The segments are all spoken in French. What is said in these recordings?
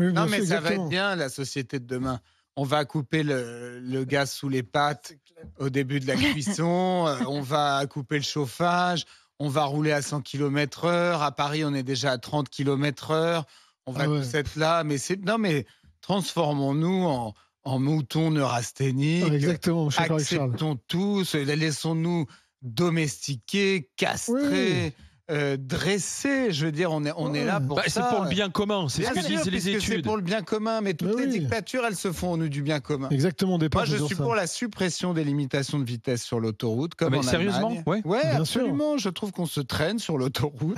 Oui, Non, bien mais sûr, ça va être exactement. bien, la société de demain. On va couper le gaz sous les pattes au début de la cuisson, on va couper le chauffage, on va rouler à 100 km/h. À Paris, on est déjà à 30 km/h. On Ah va ouais. tous être là, mais non, mais transformons-nous en moutons Ah, neurasthéniques, exactement, je suis d'accord avec Charles. acceptons tous, laissons-nous domestiquer, Oui, oui. castrer, dresser. Je veux dire, on est là Ouais. pour C'est pour le ça. bien commun, c'est ce Bien que sûr, disent les puisque c'est études. pour le bien commun, mais Mais toutes les oui, dictatures, elles se font au nom du bien commun. exactement, au Moi, départ, c'est je toujours suis ça. pour la suppression des limitations de vitesse sur l'autoroute, Ah, comme mais en sérieusement? Allemagne. Ouais. Ouais, Bien sûr. absolument. Je trouve qu'on se traîne sur l'autoroute.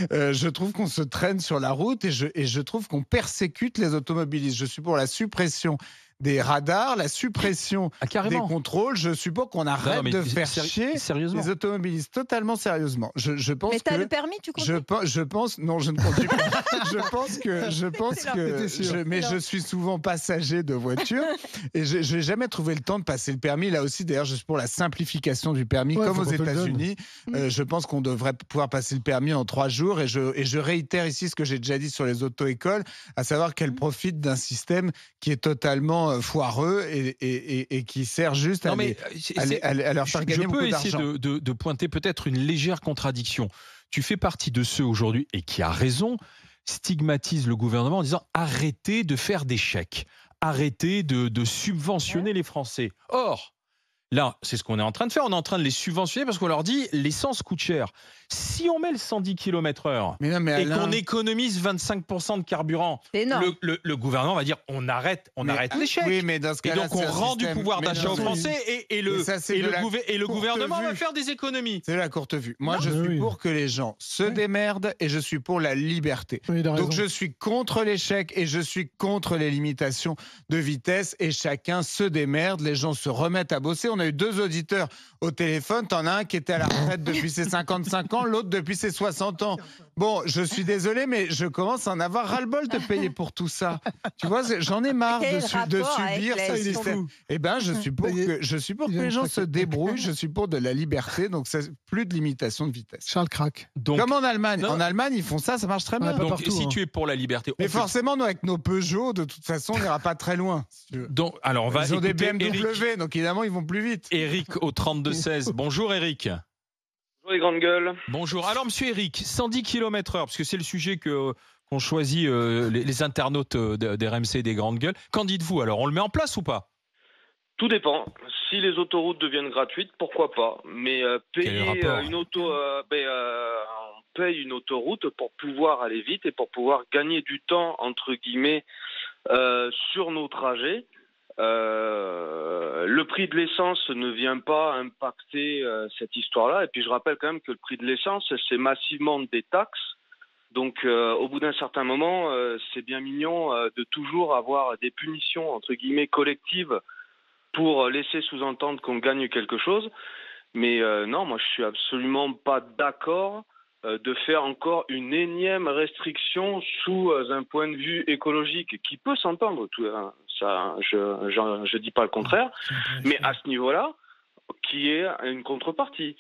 Je trouve qu'on se traîne sur la route et je trouve qu'on persécute les automobilistes. Je suis pour la suppression des radars, la suppression Ah, des carrément. contrôles. Je suis pour qu'on Non, arrête mais de faire chier sérieusement. les automobilistes totalement sérieusement. Je Mais pense t'as que le permis, tu conduis? je pense, non, je ne conduis pas. T'étais sûr. Mais je suis souvent passager de voiture et je n'ai jamais trouvé le temps de passer le permis. Là aussi, d'ailleurs, je suis pour la simplification du permis, Ouais, comme faut aux qu'on te le donne. États-Unis. Je pense qu'on devrait pouvoir passer le permis en 3 jours et je réitère ici ce que j'ai déjà dit sur les auto-écoles, à savoir qu'elles profitent d'un système qui est totalement foireux et qui sert juste Non, à, mais à leur faire gagner je peux beaucoup essayer d'argent. de pointer peut-être une légère contradiction. Tu fais partie de ceux aujourd'hui, et qui a raison, stigmatisent le gouvernement en disant arrêtez de faire des chèques, arrêtez de subventionner les Français. Or, là, c'est ce qu'on est en train de faire. On est en train de les subventionner parce qu'on leur dit l'essence coûte cher. Si on met le 110 km/h Mais non, mais et Alain, qu'on économise 25% de carburant, C'est énorme. le gouvernement va dire on arrête les chèques. oui, mais dans ce Et cas-là, donc on c'est un rend du système- pouvoir mais d'achat non, aux mais- Français et le, mais ça, c'est et de le, la et le courte gouvernement va vue. faire des économies. C'est la courte vue. Moi, Non. je Mais suis oui. pour que les gens se Oui. démerdent et je suis pour la liberté. Oui, il a Donc, raison. je suis contre l'échec et je suis contre les limitations de vitesse et chacun se démerde. Les gens se remettent à bosser. On a eu 2 auditeurs au téléphone. T'en as un qui était à la retraite depuis ses 55 ans, l'autre depuis ses 60 ans. Bon, je suis désolé, mais je commence à en avoir ras-le-bol de payer pour tout ça. Tu vois, j'en ai marre Quel de rapport avec subir la ce gestion système. Eh ben, je suis pour Ça y est, que il vient les de gens se craquer. débrouillent. Je suis pour de la liberté. Donc, plus de limitation de vitesse. Charles craque. Donc, Comme en Allemagne. non. En Allemagne, ils font ça, ça marche très Ouais, bien. pas donc partout, si hein. tu es pour la liberté, Mais on peut- forcément, nous, avec nos Peugeot, de toute façon, on n'ira pas très loin. Si tu veux. donc, alors on va Ils ont des écouter BMW, donc évidemment, ils vont plus vite. Eric au 32-16. Bonjour Eric. Bonjour les grandes gueules. Bonjour. Alors monsieur Eric, 110 km/h, parce que c'est le sujet qu'ont choisi les internautes des RMC et des grandes gueules. Qu'en dites-vous alors? On le met en place ou pas? Tout dépend. Si les autoroutes deviennent gratuites, pourquoi pas. Mais Quel est le payer rapport? on paye une autoroute pour pouvoir aller vite et pour pouvoir gagner du temps entre guillemets sur nos trajets. Le prix de l'essence ne vient pas impacter cette histoire-là. Et puis je rappelle quand même que le prix de l'essence, c'est massivement des taxes. Donc au bout d'un certain moment, c'est bien mignon de toujours avoir des punitions entre guillemets collectives pour laisser sous-entendre qu'on gagne quelque chose. Mais non, moi je suis absolument pas d'accord de faire encore une énième restriction sous un point de vue écologique qui peut s'entendre. Ça, je dis pas le contraire. Mais à ce niveau-là, qui est une contrepartie.